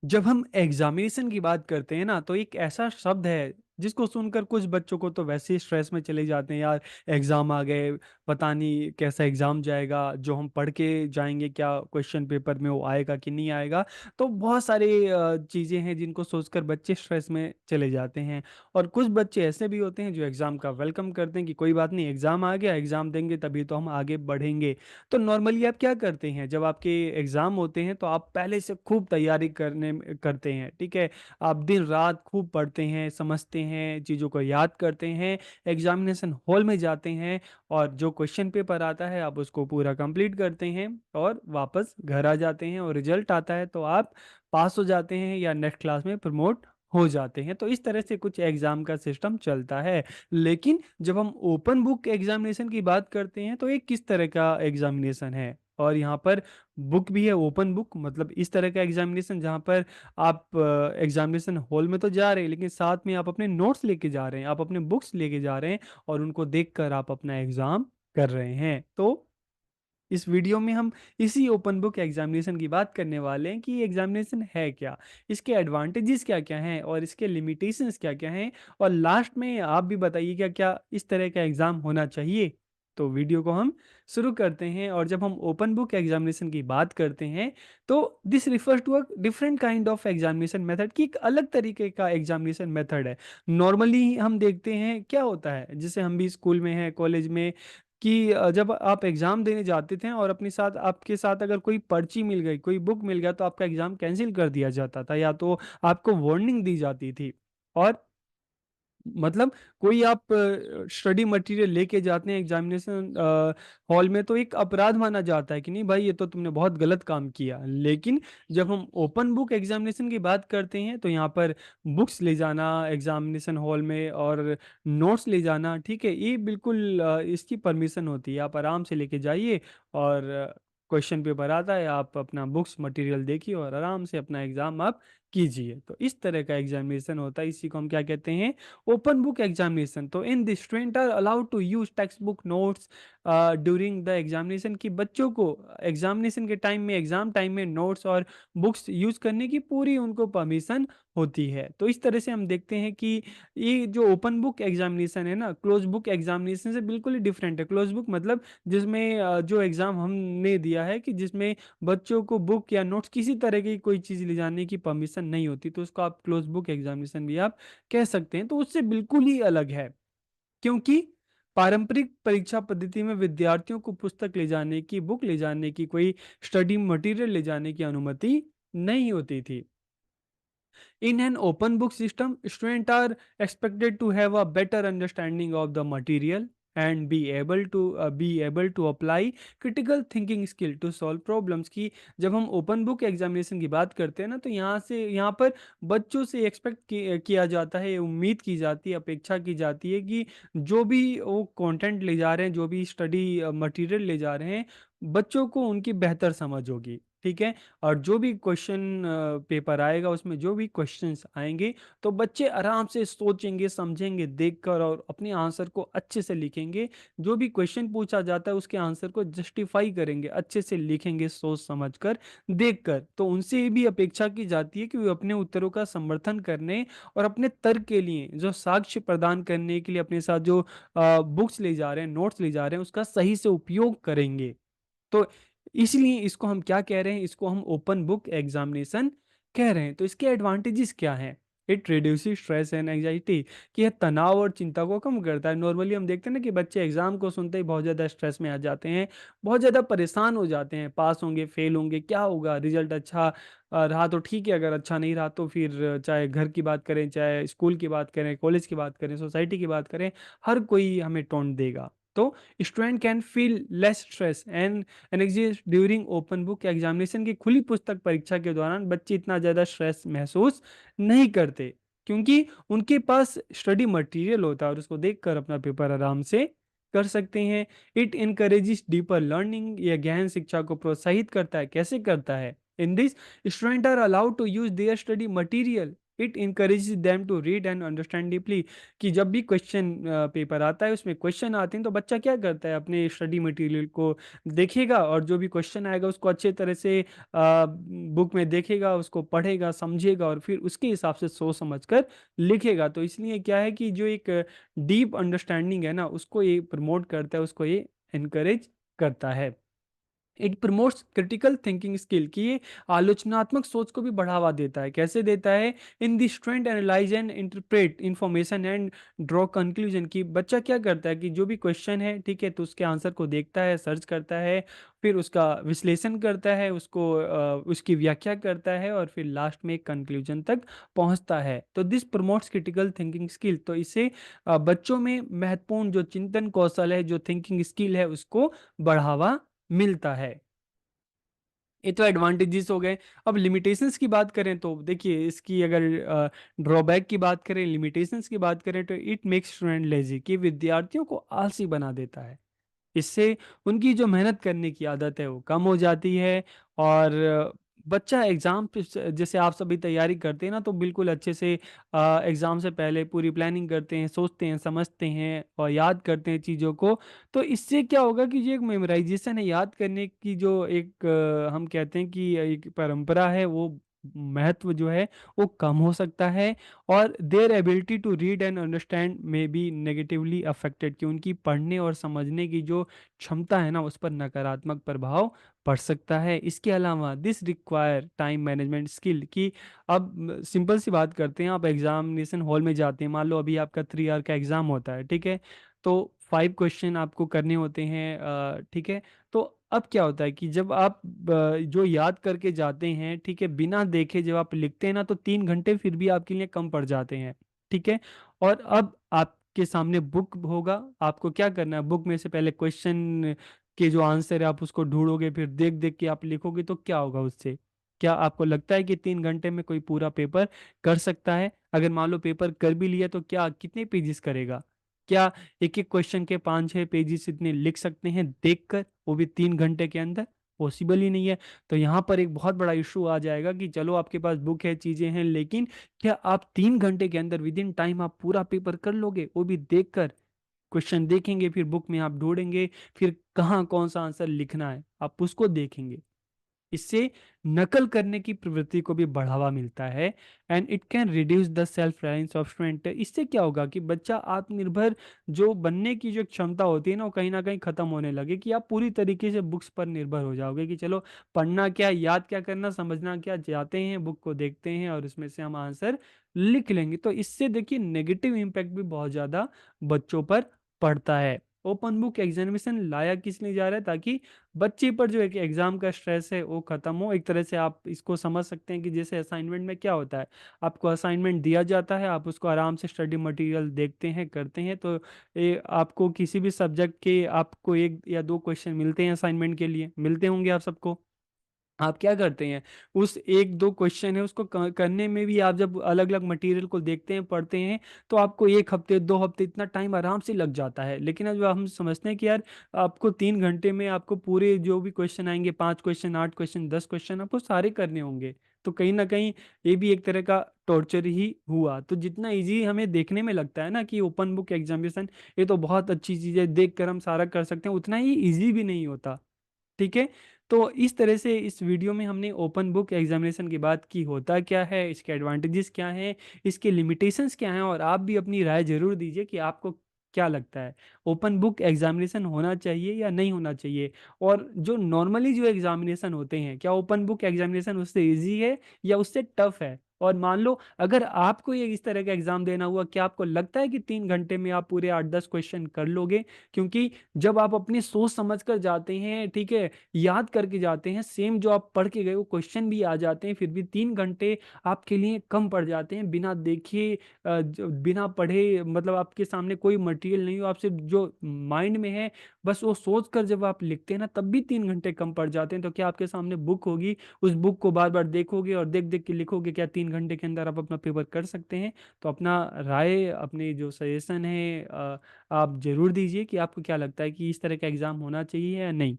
जब हम एग्जामिनेशन की बात करते हैं ना, तो एक ऐसा शब्द है जिसको सुनकर कुछ बच्चों को तो वैसे ही स्ट्रेस में चले जाते हैं। यार, एग्जाम आ गए, पता नहीं कैसा एग्जाम जाएगा, जो हम पढ़ के जाएंगे क्या क्वेश्चन पेपर में वो आएगा कि नहीं आएगा। तो बहुत सारे चीज़ें हैं जिनको सोचकर बच्चे स्ट्रेस में चले जाते हैं। और कुछ बच्चे ऐसे भी होते हैं जो एग्ज़ाम का वेलकम करते हैं कि कोई बात नहीं, एग्ज़ाम आ गया, एग्ज़ाम देंगे तभी तो हम आगे बढ़ेंगे। तो नॉर्मली आप क्या करते हैं जब आपके एग्जाम होते हैं? तो आप पहले से खूब तैयारी करते हैं, ठीक है। आप दिन रात खूब पढ़ते हैं, समझते हैं, चीज़ों को याद करते हैं, एग्जामिनेशन हॉल में जाते हैं और जो क्वेश्चन पेपर आता है आप उसको पूरा कंप्लीट करते हैं और वापस घर आ जाते हैं और रिजल्ट आता है तो आप पास हो जाते हैं या नेक्स्ट क्लास में प्रमोट हो जाते हैं। तो इस तरह से कुछ एग्जाम का सिस्टम चलता है। लेकिन जब हम ओपन बुक एग्जामिनेशन की बात करते हैं तो ये किस तरह का एग्जामिनेशन है? और यहाँ पर बुक भी है, ओपन बुक मतलब इस तरह का एग्जामिनेशन जहाँ पर आप एग्जामिनेशन हॉल में तो जा रहे हैं लेकिन साथ में आप अपने नोट्स लेके जा रहे हैं, आप अपने बुक्स लेके जा रहे हैं और उनको देखकर आप अपना एग्जाम कर रहे हैं। तो इस वीडियो में हम इसी ओपन बुक एग्जामिनेशन की बात करने वाले हैं कि एग्जामिनेशन है क्या, इसके एडवांटेजेस क्या क्या हैं और इसके लिमिटेशंस क्या क्या हैं। और लास्ट में आप भी बताइए क्या क्या इस तरह का एग्ज़ाम होना चाहिए। तो वीडियो को हम शुरू करते हैं। और जब हम ओपन बुक एग्जामिनेशन की बात करते हैं तो this refers to a different kind of examination method, की एक अलग तरीके का एग्जामिनेशन मेथड है। नॉर्मली हम देखते हैं क्या होता है, जैसे हम भी स्कूल में हैं, कॉलेज में, कि जब आप एग्ज़ाम देने जाते थे और अपने साथ आपके साथ अगर कोई पर्ची मिल गई, कोई बुक मिल गया तो आपका एग्ज़ाम कैंसल कर दिया जाता था या तो आपको वार्निंग दी जाती थी। और मतलब कोई आप स्टडी मटेरियल लेके जाते हैं एग्जामिनेशन हॉल में तो एक अपराध माना जाता है कि नहीं भाई, ये तो तुमने बहुत गलत काम किया। लेकिन जब हम ओपन बुक एग्जामिनेशन की बात करते हैं तो यहाँ पर बुक्स ले जाना एग्जामिनेशन हॉल में और नोट्स ले जाना, ठीक है, ये बिल्कुल इसकी परमिशन होती है। आप आराम से लेके जाइए और क्वेश्चन पेपर आता है, आप अपना बुक्स मटेरियल देखिए और आराम से अपना एग्जाम आप कीजिए। तो इस तरह का एग्जामिनेशन होता है, इसी को हम क्या कहते हैं, ओपन बुक एग्जामिनेशन। तो in this student are allowed to use text book notes during the examination, की बच्चों को एग्जामिनेशन के टाइम में, एग्जाम टाइम में नोट्स और बुक्स यूज करने की पूरी उनको परमिशन होती है। तो इस तरह से हम देखते हैं कि ये जो ओपन बुक एग्जामिनेशन है ना, क्लोज बुक एग्जामिनेशन से बिल्कुल ही डिफरेंट है। क्लोज बुक मतलब जिसमें जो एग्जाम हमने दिया है कि जिसमें बच्चों को बुक या नोट्स किसी तरह की कोई चीज़ ले जाने की परमिशन नहीं होती, तो उसको आप क्लोज बुक एग्जामिनेशन भी आप कह सकते हैं। तो उससे बिल्कुल ही अलग है, क्योंकि पारंपरिक परीक्षा पद्धति में विद्यार्थियों को पुस्तक ले जाने की, बुक ले जाने की, कोई स्टडी मटेरियल ले जाने की अनुमति नहीं होती थी। In an open book system, students are expected to have a better understanding of the material and be able to apply critical thinking skill to solve problems। की जब हम ओपन बुक एग्जामिनेशन की बात करते हैं ना, तो यहाँ पर बच्चों से एक्सपेक्ट किया जाता है, उम्मीद की जाती है, अपेक्षा की जाती है कि जो भी वो कंटेंट ले जा रहे हैं, जो भी स्टडी मटेरियल ले जा रहे हैं, बच्चों को उनकी बेहतर समझ होगी, ठीक है। और जो भी क्वेश्चन पेपर आएगा उसमें जो भी क्वेश्चंस आएंगे तो बच्चे आराम से सोचेंगे, समझेंगे देखकर और अपने आंसर को अच्छे से लिखेंगे। जो भी क्वेश्चन पूछा जाता है उसके आंसर को जस्टिफाई करेंगे, अच्छे से लिखेंगे, सोच समझकर, देखकर। तो उनसे ये भी अपेक्षा की जाती है कि वे अपने उत्तरों का समर्थन करने और अपने तर्क के लिए जो साक्ष्य प्रदान करने के लिए अपने साथ जो बुक्स ले जा रहे हैं, नोट्स ले जा रहे हैं, उसका सही से उपयोग करेंगे। तो इसलिए इसको हम क्या कह रहे हैं, इसको हम ओपन बुक एग्जामिनेशन कह रहे हैं। तो इसके एडवांटेजेस क्या हैं? It reduces stress and anxiety, कि यह तनाव और चिंता को कम करता है। नॉर्मली हम देखते हैं ना कि बच्चे एग्जाम को सुनते ही बहुत ज़्यादा स्ट्रेस में आ जाते हैं, बहुत ज़्यादा परेशान हो जाते हैं, पास होंगे, फेल होंगे, क्या होगा, रिजल्ट अच्छा रहा तो ठीक है, अगर अच्छा नहीं रहा तो फिर चाहे घर की बात करें, चाहे स्कूल की बात करें, कॉलेज की बात करें, सोसाइटी की बात करें, हर कोई हमें टोंट देगा। तो student can feel less stress and anxiety during open book examination, की खुली पुस्तक परीक्षा के दौरान बच्चे इतना ज़्यादा स्ट्रेस महसूस नहीं करते, क्योंकि उनके पास स्टडी मटेरियल होता है और उसको देखकर अपना पेपर आराम से कर सकते हैं। इट इनकरेजेस डीपर लर्निंग, यह गहन शिक्षा को प्रोत्साहित करता है। कैसे करता है? In this, student are allowed to use their study material it encourages them to read and understand deeply. कि जब भी क्वेश्चन पेपर आता है, उसमें क्वेश्चन आते हैं, तो बच्चा क्या करता है, अपने स्टडी मटेरियल को देखेगा और जो भी क्वेश्चन आएगा उसको अच्छे तरह से बुक में देखेगा, उसको पढ़ेगा, समझेगा और फिर उसके हिसाब से सोच समझ कर लिखेगा। तो इसलिए क्या है कि जो एक डीप अंडरस्टैंडिंग है ना, उसको ये प्रमोट करता है, उसको ये एनकरेज करता है। It promotes critical thinking skill, कि ये आलोचनात्मक सोच को भी बढ़ावा देता है। कैसे देता है? In the strength analyze and interpret information and draw conclusion. की बच्चा क्या करता है कि जो भी क्वेश्चन है, ठीक है, तो उसके आंसर को देखता है, सर्च करता है, फिर उसका विश्लेषण करता है, उसको उसकी व्याख्या करता है और फिर लास्ट में एक कंक्लूजन तक पहुंचता है। तो this promotes critical thinking skill. तो इससे बच्चों में महत्वपूर्ण जो चिंतन कौशल है, जो थिंकिंग स्किल है, उसको बढ़ावा मिलता है। ये तो एडवांटेजेस हो गए। अब लिमिटेशंस की बात करें तो देखिए, इसकी अगर ड्रॉबैक की बात करें, लिमिटेशंस की बात करें, तो इट मेक्स स्टूडेंट लेजी, कि विद्यार्थियों को आलसी बना देता है। इससे उनकी जो मेहनत करने की आदत है वो कम हो जाती है। और बच्चा एग्ज़ाम पे जैसे आप सभी तैयारी करते हैं ना, तो बिल्कुल अच्छे से एग्ज़ाम से पहले पूरी प्लानिंग करते हैं, सोचते हैं, समझते हैं और याद करते हैं चीज़ों को। तो इससे क्या होगा कि जो एक मेमोराइजेशन है, याद करने की जो एक हम कहते हैं कि एक परंपरा है, वो महत्व जो है वो कम हो सकता है। और their ability to read and understand में बी नेगेटिवली अफेक्टेड, कि उनकी पढ़ने और समझने की जो क्षमता है ना, उस पर नकारात्मक प्रभाव पड़ सकता है। इसके अलावा this require time management skill, कि अब सिंपल सी बात करते हैं, आप एग्जामिनेशन हॉल में जाते हैं, मान लो अभी आपका 3 आवर का एग्जाम होता है, ठीक है, तो 5 क्वेश्चन आपको करने होते हैं, ठीक है। तो अब क्या होता है कि जब आप जो याद करके जाते हैं, ठीक है, बिना देखे जब आप लिखते हैं ना, तो 3 घंटे फिर भी आपके लिए कम पड़ जाते हैं, ठीक है। और अब आपके सामने बुक होगा, आपको क्या करना है, बुक में से पहले क्वेश्चन के जो आंसर है आप उसको ढूंढोगे, फिर देख देख के आप लिखोगे, तो क्या होगा उससे? क्या आपको लगता है कि 3 घंटे में कोई पूरा पेपर कर सकता है? अगर मान लो पेपर कर भी लिया, तो क्या कितने पेजेस करेगा? क्या एक एक क्वेश्चन के 5-6 पेजेस इतने लिख सकते हैं देखकर, वो भी 3 घंटे के अंदर? पॉसिबल ही नहीं है। तो यहाँ पर एक बहुत बड़ा इशू आ जाएगा कि चलो आपके पास बुक है, चीजें हैं, लेकिन क्या आप 3 घंटे के अंदर विद इन टाइम आप पूरा पेपर कर लोगे, वो भी देखकर? क्वेश्चन देखेंगे, फिर बुक में आप ढूंढेंगे, फिर कहाँ कौन सा आंसर लिखना है आप उसको देखेंगे। इससे नकल करने की प्रवृत्ति को भी बढ़ावा मिलता है। And it can reduce the self reliance of student. इससे क्या होगा कि बच्चा आत्मनिर्भर जो बनने की जो क्षमता होती है ना, वो कहीं ना कहीं खत्म होने लगे, कि आप पूरी तरीके से बुक्स पर निर्भर हो जाओगे, कि चलो पढ़ना क्या, याद क्या करना, समझना क्या, जाते हैं बुक को देखते हैं और उसमें से हम आंसर लिख लेंगे। तो इससे देखिए नेगेटिव इम्पैक्ट भी बहुत ज़्यादा बच्चों पर पड़ता है। ओपन बुक एग्जामिनेशन लाया किस लिए जा रहा है? ताकि बच्चे पर जो एक एग्जाम का स्ट्रेस है वो खत्म हो। एक तरह से आप इसको समझ सकते हैं कि जैसे असाइनमेंट में क्या होता है, आपको असाइनमेंट दिया जाता है, आप उसको आराम से स्टडी मटेरियल देखते हैं, करते हैं, तो ये आपको किसी भी सब्जेक्ट के आपको 1 या 2 क्वेश्चन मिलते हैं, असाइनमेंट के लिए मिलते होंगे आप सबको। आप क्या करते हैं, उस 1-2 क्वेश्चन है उसको करने में भी आप जब अलग अलग मटेरियल को देखते हैं, पढ़ते हैं, तो आपको 1 हफ्ते 2 हफ्ते इतना टाइम आराम से लग जाता है। लेकिन अब हम समझते हैं कि यार आपको 3 घंटे में आपको पूरे जो भी क्वेश्चन आएंगे, 5 क्वेश्चन, 8 क्वेश्चन, 10 क्वेश्चन, आपको सारे करने होंगे। तो कहीं ना कहीं ये भी एक तरह का टॉर्चर ही हुआ। तो जितना इजी हमें देखने में लगता है ना कि ओपन बुक एग्जामिनेशन ये तो बहुत अच्छी चीज़ है, देख कर हम सारा कर सकते हैं, उतना ही इजी भी नहीं होता, ठीक है। तो इस तरह से इस वीडियो में हमने ओपन बुक एग्जामिनेशन की बात की, होता क्या है, इसके एडवांटेजेस क्या हैं, इसके लिमिटेशंस क्या हैं, और आप भी अपनी राय जरूर दीजिए कि आपको क्या लगता है, ओपन बुक एग्जामिनेशन होना चाहिए या नहीं होना चाहिए। और जो नॉर्मली जो एग्जामिनेशन होते हैं, क्या ओपन बुक एग्जामिनेशन उससे इजी है या उससे टफ है? और मान लो अगर आपको ये इस तरह का एग्जाम देना हुआ, क्या आपको लगता है कि 3 घंटे में आप पूरे 8-10 क्वेश्चन कर लोगे? क्योंकि जब आप अपनी सोच समझ कर जाते हैं, ठीक है, याद करके जाते हैं, सेम जो आप पढ़ के गए वो क्वेश्चन भी आ जाते हैं, फिर भी 3 घंटे आपके लिए कम पड़ जाते हैं, बिना देखे बिना पढ़े, मतलब आपके सामने कोई मटेरियल नहीं हो, आप सिर्फ जो माइंड में है बस वो सोच कर जब आप लिखते हैं ना, तब भी 3 घंटे कम पड़ जाते हैं। तो क्या आपके सामने बुक होगी, उस बुक को बार बार देखोगे और देख देख के लिखोगे, क्या 3 घंटे के अंदर आप अपना पेपर कर सकते हैं? तो अपना राय, अपने जो सजेशन है आप जरूर दीजिए कि आपको क्या लगता है कि इस तरह का एग्जाम होना चाहिए या नहीं।